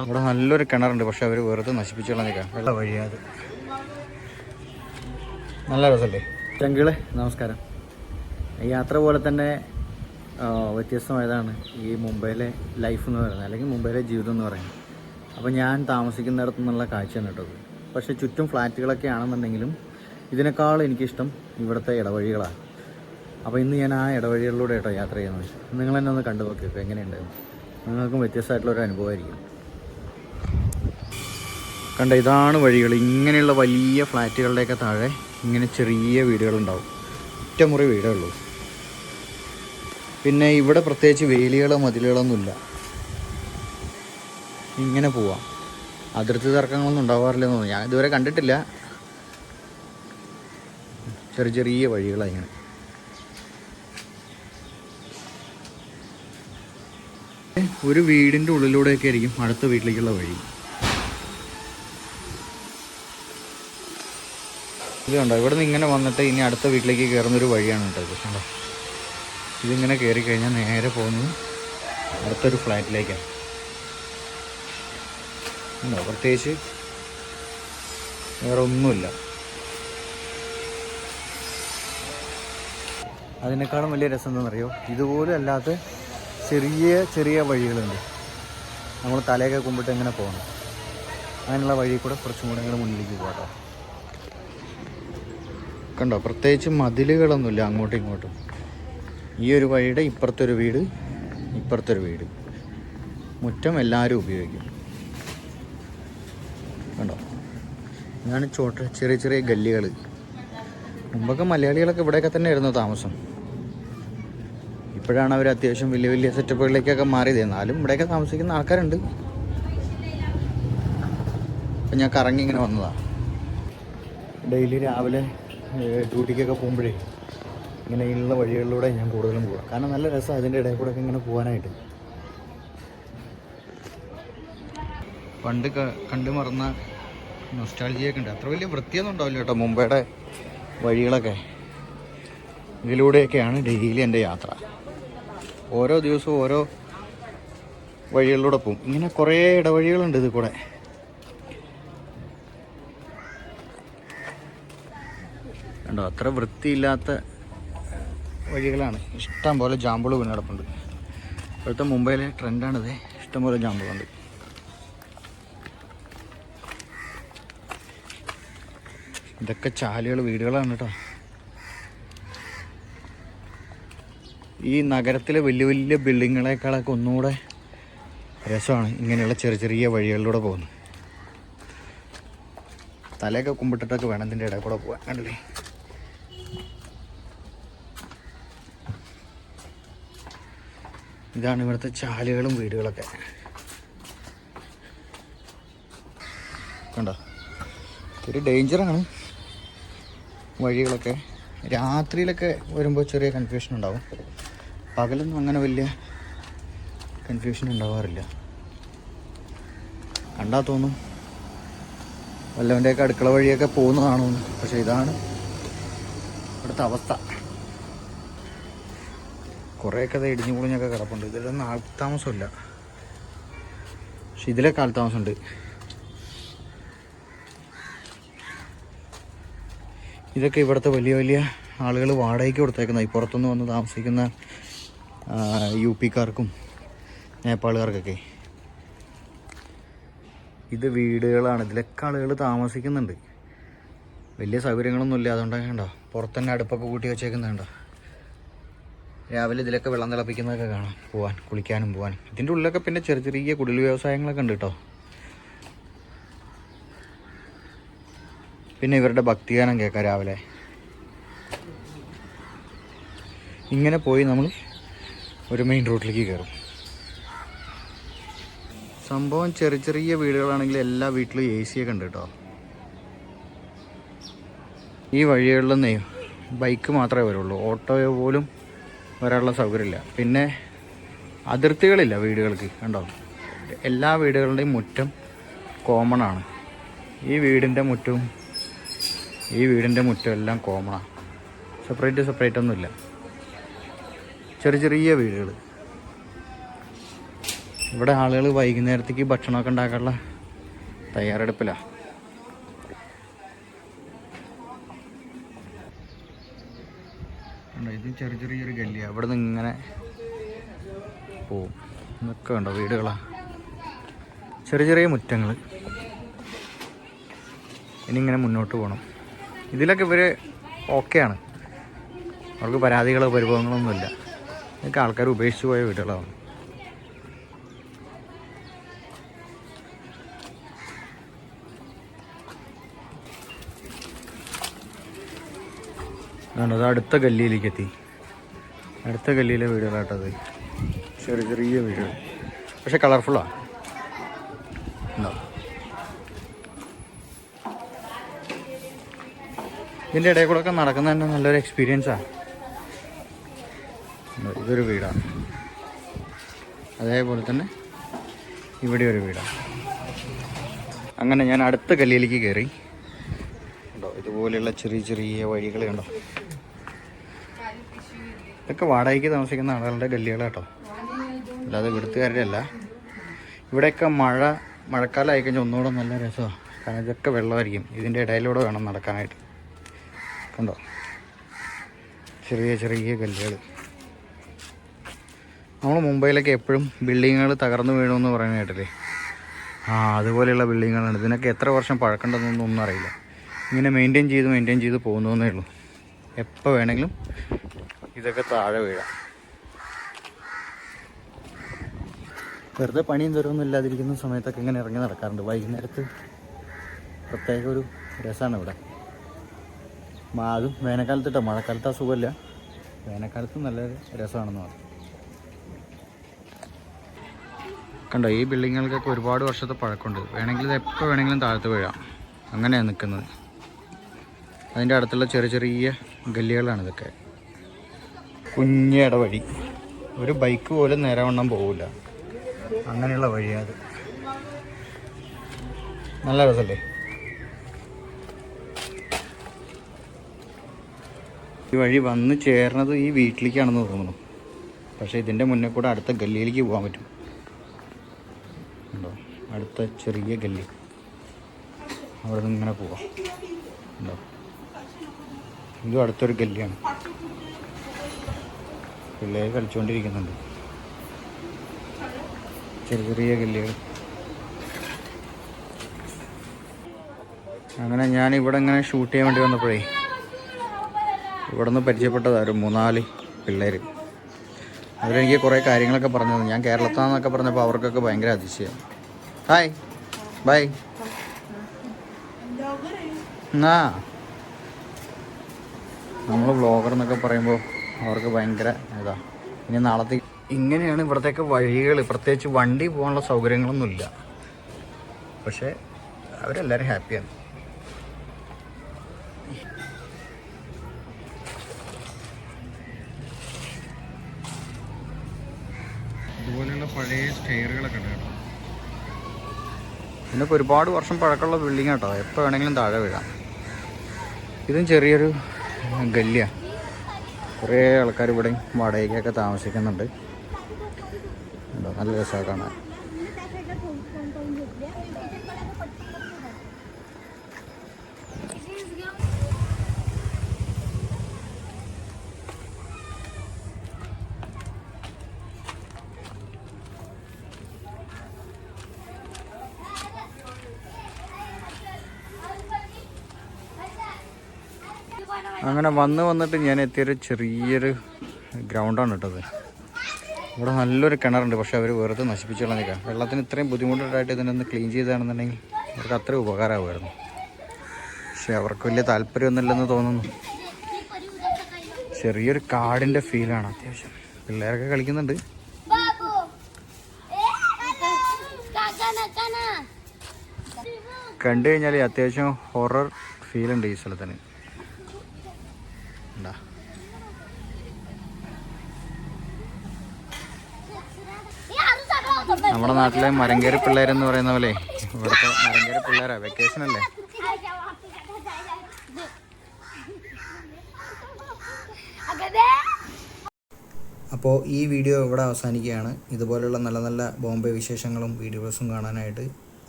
ഇവിടെ നല്ലൊരു കിണറുണ്ട്, പക്ഷെ അവർ വെറുതെ നശിപ്പിച്ചു കളഞ്ഞേക്കാം. വെള്ള വഴിയാത് നല്ല രസമല്ലേ. ചങ്കളെ നമസ്കാരം. യാത്ര പോലെ തന്നെ വ്യത്യസ്തമായതാണ് ഈ മുംബൈയിലെ ലൈഫ് എന്ന് പറയുന്നത്, അല്ലെങ്കിൽ മുംബൈയിലെ ജീവിതം എന്ന് പറയുന്നത്. അപ്പോൾ ഞാൻ താമസിക്കുന്നിടത്തു നിന്നുള്ള കാഴ്ചയാണ് കേട്ടത്. പക്ഷേ ചുറ്റും ഫ്ലാറ്റുകളൊക്കെ ആണെന്നുണ്ടെങ്കിലും ഇതിനേക്കാൾ എനിക്കിഷ്ടം ഇവിടുത്തെ ഇടവഴികളാണ്. അപ്പോൾ ഇന്ന് ഞാൻ ആ ഇടവഴികളിലൂടെ കേട്ടോ യാത്ര ചെയ്യുന്നത്. നിങ്ങൾ തന്നെ ഒന്ന് കണ്ടു നോക്കിയൊക്കെ എങ്ങനെയുണ്ടായിരുന്നു. നിങ്ങൾക്കും വ്യത്യസ്തമായിട്ടുള്ളൊരു അനുഭവമായിരിക്കും. കണ്ട, ഇതാണ് വഴികൾ. ഇങ്ങനെയുള്ള വലിയ ഫ്ലാറ്റുകളുടെയൊക്കെ താഴെ ഇങ്ങനെ ചെറിയ വീടുകളുണ്ടാവും. ഒറ്റമുറി വീടേ ഉള്ളൂ. പിന്നെ ഇവിടെ പ്രത്യേകിച്ച് വേലികളോ മതിലുകളൊന്നുമില്ല. ഇങ്ങനെ പോവാം. അതിർത്തി തർക്കങ്ങളൊന്നും ഉണ്ടാവാറില്ലെന്ന് തോന്നുന്നു. ഞാൻ ഇതുവരെ കണ്ടിട്ടില്ല. ചെറിയ ചെറിയ വഴികളാണ് ഇങ്ങനെ. ഒരു വീടിൻ്റെ ഉള്ളിലൂടെയൊക്കെ ആയിരിക്കും അടുത്ത വീട്ടിലേക്കുള്ള വഴി. ഇത് കണ്ടോ, ഇവിടെ നിന്ന് ഇങ്ങനെ വന്നിട്ട് ഇനി അടുത്ത വീട്ടിലേക്ക് കയറുന്നൊരു വഴിയാണ് കേട്ടോ. കണ്ടോ, ഇതിങ്ങനെ കയറി കഴിഞ്ഞാൽ നേരെ പോകുന്നത് അടുത്തൊരു ഫ്ലാറ്റിലേക്കാണ്. ഉണ്ടോ, പ്രത്യേകിച്ച് വേറെ ഒന്നുമില്ല. അതിനേക്കാളും വലിയ രസം എന്താണെന്നറിയോ, ഇതുപോലും അല്ലാത്ത ചെറിയ ചെറിയ വഴികളുണ്ട്. നമ്മൾ തലയൊക്കെ കുമ്പിട്ട് എങ്ങനെ പോകണം, അങ്ങനെയുള്ള വഴി കൂടെ കുറച്ചും കൂടെ ഇങ്ങനെ മുന്നിലേക്ക് പോകാം. കണ്ടോ, പ്രത്യേകിച്ച് മതിലുകളൊന്നുമില്ല അങ്ങോട്ടും ഇങ്ങോട്ടും. ഈ ഒരു വഴിയുടെ ഇപ്പുറത്തൊരു വീട്, ഇപ്പുറത്തൊരു വീട്. മുറ്റം എല്ലാവരും ഉപയോഗിക്കും. കണ്ടോ, ഇതാണ് ചെറിയ ചെറിയ ഗല്ലികൾ. മുമ്പൊക്കെ മലയാളികളൊക്കെ ഇവിടെയൊക്കെ തന്നെ ആയിരുന്നു താമസം. ഇപ്പോഴാണ് അവർ അത്യാവശ്യം വലിയ വലിയ സെറ്റപ്പുകളിലേക്കൊക്കെ മാറിയത്. എന്നാലും ഇവിടെയൊക്കെ താമസിക്കുന്ന ആൾക്കാരുണ്ട്. അപ്പം ഞാൻ കറങ്ങി ഇങ്ങനെ വന്നതാണ്. ഡെയിലി രാവിലെ ഡ്യൂട്ടിക്കൊക്കെ പോകുമ്പോഴേ ഇങ്ങനെയുള്ള വഴികളിലൂടെ ഞാൻ കൂടുതലും പോകാം. കാരണം നല്ല രസമാണ് അതിൻ്റെ ഇടയിൽ കൂടെ ഒക്കെ ഇങ്ങനെ പോകാനായിട്ട്. പണ്ട് കണ്ടു മറന്ന നൊസ്റ്റാൾജിയൊക്കെ ഉണ്ട്. അത്ര വലിയ വൃത്തിയൊന്നും ഉണ്ടാവില്ല കേട്ടോ മുംബൈയുടെ വഴികളൊക്കെ. ഇതിലൂടെയൊക്കെയാണ് ഡെയിലി എൻ്റെ യാത്ര. ഓരോ ദിവസവും ഓരോ വഴികളിലൂടെ പോകും. ഇങ്ങനെ കുറേ ഇടവഴികളുണ്ട് ഇതിൽ കൂടെ. കണ്ടോ, അത്ര വൃത്തിയില്ലാത്ത വഴികളാണ്. ഇഷ്ടം പോലെ ജാമ്പുകൾ വീണ് കിടപ്പുണ്ട്. ഇപ്പോഴത്തെ മുംബൈയിലെ ട്രെൻഡാണിത്. ഇഷ്ടംപോലെ ജാമ്പുകളുണ്ട്. ഇതൊക്കെ ചാലുകൾ, വീടുകളാണ് കേട്ടോ. ഈ നഗരത്തിലെ വലിയ വലിയ ബിൽഡിങ്ങുകളെക്കാളൊക്കെ ഒന്നുകൂടെ രസമാണ് ഇങ്ങനെയുള്ള ചെറിയ ചെറിയ വഴികളിലൂടെ പോകുന്നത്. തലയൊക്കെ കുമ്പിട്ടിട്ടൊക്കെ വേണം ഇതിൻ്റെ ഇടയിൽ കൂടെ പോകാൻ. കണ്ടില്ലേ, ഇതാണ് ഇവിടുത്തെ ചാലുകളും വീടുകളൊക്കെ. കണ്ടോ, ഒരു ഡേഞ്ചറാണ് വഴികളൊക്കെ. രാത്രിയിലൊക്കെ വരുമ്പോൾ ചെറിയ കൺഫ്യൂഷൻ ഉണ്ടാവും. പകലൊന്നും അങ്ങനെ വലിയ കൺഫ്യൂഷൻ ഉണ്ടാവാറില്ല. കണ്ടാൽ തോന്നും വല്ലവൻ്റെയൊക്കെ അടുക്കള വഴിയൊക്കെ പോകുന്നതാണോ. പക്ഷേ ഇതാണ് ഇവിടുത്തെ അവസ്ഥ. കുറേയൊക്കെ അത് ഇടിഞ്ഞു പൊളിഞ്ഞൊക്കെ കിടപ്പുണ്ട്. ഇതിലൊന്നും ആൾത്താമസമില്ല, പക്ഷെ ഇതിലൊക്കെ ആൾത്താമസമുണ്ട്. ഇതൊക്കെ ഇവിടുത്തെ വലിയ വലിയ ആളുകൾ വാടകയ്ക്ക് കൊടുത്തേക്കുന്ന, ഈ പുറത്തുനിന്ന് വന്ന് താമസിക്കുന്ന UP-ക്കാർക്കും നേപ്പാളുകാർക്കൊക്കെ. ഇത് വീടുകളാണ്. ഇതിലൊക്കെ ആളുകൾ താമസിക്കുന്നുണ്ട്. വലിയ സൗകര്യങ്ങളൊന്നും ഇല്ല. അതുകൊണ്ടൊക്കെ ഉണ്ടോ പുറത്തുതന്നെ അടുപ്പൊക്കെ കൂട്ടി വെച്ചേക്കുന്നുണ്ടോ. രാവിലെ ഇതിലൊക്കെ വെള്ളം തിളപ്പിക്കുന്നതൊക്കെ കാണാം, പോകാൻ, കുളിക്കാനും പോകാനും. ഇതിൻ്റെ ഉള്ളിലൊക്കെ പിന്നെ ചെറിയ ചെറിയ കുടിൽ വ്യവസായങ്ങളൊക്കെ ഉണ്ട് കേട്ടോ. പിന്നെ ഇവരുടെ ഭക്തിഗാനം കേൾക്കാം രാവിലെ. ഇങ്ങനെ പോയി നമ്മൾ ഒരു മെയിൻ റോഡിലേക്ക് കയറും. സംഭവം ചെറിയ ചെറിയ വീടുകളാണെങ്കിൽ എല്ലാ വീട്ടിലും AC ഒക്കെ ഉണ്ട് കേട്ടോ. ഈ വഴികളിലൊന്നേ ബൈക്ക് മാത്രമേ വരുള്ളൂ, ഓട്ടോയോ പോലും വരാനുള്ള സൗകര്യമില്ല. പിന്നെ അതിർത്തികളില്ല വീടുകൾക്ക്. കണ്ടോ, എല്ലാ വീടുകളുടെയും മുറ്റം കോമൺ ആണ്. ഈ വീടിൻ്റെ മുറ്റവും ഈ വീടിൻ്റെ മുറ്റം എല്ലാം കോമണാണ്. സെപ്പറേറ്റ് ഒന്നുമില്ല. ചെറിയ ചെറിയ വീടുകൾ. ഇവിടെ ആളുകൾ വൈകുന്നേരത്തേക്ക് ഭക്ഷണമൊക്കെ ഉണ്ടാക്കാനുള്ള തയ്യാറെടുപ്പിലാണ്. ഇത് ചെറിയൊരു ഗല്ലിയാണ്. അവിടെ നിന്ന് ഇങ്ങനെ പോവും. ഇതൊക്കെ ഉണ്ടോ വീടുകളാണ്, ചെറിയ മുറ്റങ്ങൾ. ഇനി ഇങ്ങനെ മുന്നോട്ട് പോകണം. ഇതിലൊക്കെ ഇവർ ഓക്കെയാണ്, അവർക്ക് പരാതികളോ പരിഭവങ്ങളൊന്നുമില്ല. ഇതൊക്കെ ആൾക്കാർ ഉപേക്ഷിച്ച് പോയ വീടുകളാണ്. അത് അടുത്ത ഗല്ലിയിലേക്ക് എത്തി. അടുത്ത ഗല്ലിയിലെ വീടുകളാട്ടത്. ചെറിയ വീടുകൾ, പക്ഷെ കളർഫുള്ളാണ്. ഇതിൻ്റെ ഇടയിൽ കൂടെ ഒക്കെ നടക്കുന്ന തന്നെ നല്ലൊരു എക്സ്പീരിയൻസാണ്. ഇതൊരു വീടാണ്, അതേപോലെ തന്നെ ഇവിടെ ഒരു വീടാണ്. അങ്ങനെ ഞാൻ അടുത്ത ഗല്ലിയിലേക്ക് കയറി. കണ്ടോ ഇതുപോലെയുള്ള ചെറിയ വഴികൾ കണ്ടോ. ഇതൊക്കെ വാടകയ്ക്ക് താമസിക്കുന്ന ആളുകളുടെ ഗല്ലികളാണ് കേട്ടോ, അല്ലാതെ ഇവിടുത്തുകാരുടെ അല്ല. ഇവിടെയൊക്കെ മഴക്കാലം ആയിക്കഴിഞ്ഞാൽ ഒന്നുകൂടെ നല്ല രസമാണ്. കാരണം ഇതൊക്കെ വെള്ളമായിരിക്കും, ഇതിൻ്റെ ഇടയിലൂടെ വേണം നടക്കാനായിട്ട്. കണ്ടോ ചെറിയ ഗല്ലികൾ. നമ്മൾ മുംബൈയിലൊക്കെ എപ്പോഴും ബിൽഡിങ്ങുകൾ തകർന്നു വീഴുമെന്ന് പറയുന്നത് കേട്ടില്ലേ? അതുപോലെയുള്ള ബിൽഡിങ്ങുകളാണ്. ഇതിനൊക്കെ എത്ര വർഷം പഴക്കണ്ടെന്നൊന്നും അറിയില്ല. ഇങ്ങനെ മെയിൻറ്റെയിൻ ചെയ്ത് പോകുന്നതേ ഉള്ളൂ. എപ്പോൾ വേണമെങ്കിലും ഇതൊക്കെ താഴെ വീഴാം. വെറുതെ പണിയും തരമൊന്നും ഇല്ലാതിരിക്കുന്ന സമയത്തൊക്കെ ഇങ്ങനെ ഇറങ്ങി നടക്കാറുണ്ട്. വൈകുന്നേരത്ത് പ്രത്യേക ഒരു രസമാണ് ഇവിടെ. അതും വേനൽക്കാലത്ത് കേട്ടോ, മഴക്കാലത്ത് ആ സുഖമില്ല, വേനൽക്കാലത്ത് നല്ലൊരു രസമാണെന്ന് പറഞ്ഞു. കണ്ടോ ഈ ബിൽഡിങ്ങുകൾക്കൊക്കെ ഒരുപാട് വർഷത്തെ പഴക്കമുണ്ട്. വേണമെങ്കിൽ ഇത് എപ്പോൾ വേണമെങ്കിലും താഴത്ത് വീഴാം, അങ്ങനെയാണ് നിൽക്കുന്നത്. അതിൻ്റെ അടുത്തുള്ള ചെറിയ ഗല്ലികളാണ് ഇതൊക്കെ. കുഞ്ഞ ഇടവഴി, ഒരു ബൈക്ക് പോലും നേരവണ്ണം പോകില്ല, അങ്ങനെയുള്ള വഴിയാണ് അത്. നല്ല രസമല്ലേ? ഈ വഴി വന്ന് ചേർന്നത് ഈ വീട്ടിലേക്കാണെന്ന് തോന്നുന്നു. പക്ഷേ ഇതിൻ്റെ മുന്നേ കൂടെ അടുത്ത ഗല്ലിയിലേക്ക് പോകാൻ പറ്റും. ഉണ്ടോ അടുത്ത ചെറിയ ഗല്ലി, അവിടെ നിന്ന് ഇങ്ങനെ പോവാം. ഉണ്ടോ ഇതും അടുത്തൊരു ഗല്ലിയാണ്. പിള്ളേർ കളിച്ചുകൊണ്ടിരിക്കുന്നുണ്ട്. ചെറിയ ഗല്ലികൾ. അങ്ങനെ ഞാൻ ഇവിടെ ഇങ്ങനെ ഷൂട്ട് ചെയ്യാൻ വേണ്ടി വന്നപ്പോഴേ ഇവിടെ നിന്ന് പരിചയപ്പെട്ടതായിരുന്നു 3-4 പിള്ളേർ. അവരെനിക്ക് കുറേ കാര്യങ്ങളൊക്കെ പറഞ്ഞു തന്നു. ഞാൻ കേരളത്താന്നൊക്കെ പറഞ്ഞപ്പോൾ അവർക്കൊക്കെ ഭയങ്കര അതിശയം. Hi bye. നമ്മൾ വ്ളോഗർ എന്നൊക്കെ പറയുമ്പോൾ അവർക്ക് ഭയങ്കര ഇതാ. ഇനി നാളത്തെ ഇങ്ങനെയാണ് ഇവിടത്തേക്ക് വഴികൾ. പ്രത്യേകിച്ച് വണ്ടി പോകാനുള്ള സൗകര്യങ്ങളൊന്നുമില്ല, പക്ഷേ അവരെല്ലാവരും ഹാപ്പിയാണ്. ഇതുപോലെയുള്ള പഴയ സ്റ്റെയറുകളൊക്കെ ഉണ്ട് കേട്ടോ. ഇതിനൊക്കെ ഒരുപാട് വർഷം പഴക്കമുള്ള ബിൽഡിംഗ് കേട്ടോ, എപ്പോൾ വേണമെങ്കിലും താഴെ വീഴാം. ഇതും ചെറിയൊരു ഗല്ലിയാണ്. കുറേ ആൾക്കാർ ഇവിടെയും വാടകയ്ക്കൊക്കെ താമസിക്കുന്നുണ്ട്. നല്ല രസമാണ് കാണാൻ. അങ്ങനെ വന്നിട്ട് ഞാൻ എത്തിയൊരു ചെറിയൊരു ഗ്രൗണ്ടാണ് കേട്ടത്. ഇവിടെ നല്ലൊരു കിണറുണ്ട്, പക്ഷെ അവർ വെറുതെ നശിപ്പിച്ചോളാൻ നിൽക്കാം. വെള്ളത്തിന് ഇത്രയും ബുദ്ധിമുട്ടായിട്ട് ഇതിനൊന്ന് ക്ലീൻ ചെയ്താണെന്നുണ്ടെങ്കിൽ അവർക്ക് അത്രയും ഉപകാരമാകുമായിരുന്നു. പക്ഷെ അവർക്ക് വലിയ താല്പര്യമൊന്നുമില്ലെന്ന് തോന്നുന്നു. ചെറിയൊരു കാടിൻ്റെ ഫീലാണ്. അത്യാവശ്യം പിള്ളേരൊക്കെ കളിക്കുന്നുണ്ട്. കണ്ടു കഴിഞ്ഞാൽ അത്യാവശ്യം ഹൊറർ ഫീലുണ്ട് ഈ സ്ഥലത്തിന്. എന്താ നമ്മുടെ നാട്ടിലെ മരങ്കേറി പിള്ളേരെന്ന് പറയുന്ന പോലെ ഇവിടുത്തെ മരങ്കേറി പിള്ളേരാ. വെക്കേഷൻ അല്ലേ? അപ്പോൾ ഈ വീഡിയോ ഇവിടെ അവസാനിക്കുകയാണ്. ഇതുപോലുള്ള നല്ല നല്ല ബോംബെ വിശേഷങ്ങളും വീഡിയോസും കാണാനായിട്ട്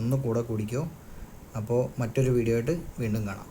ഒന്ന് കൂടെ കൂടിക്കോ. അപ്പോൾ മറ്റൊരു വീഡിയോ ആയിട്ട് വീണ്ടും കാണാം.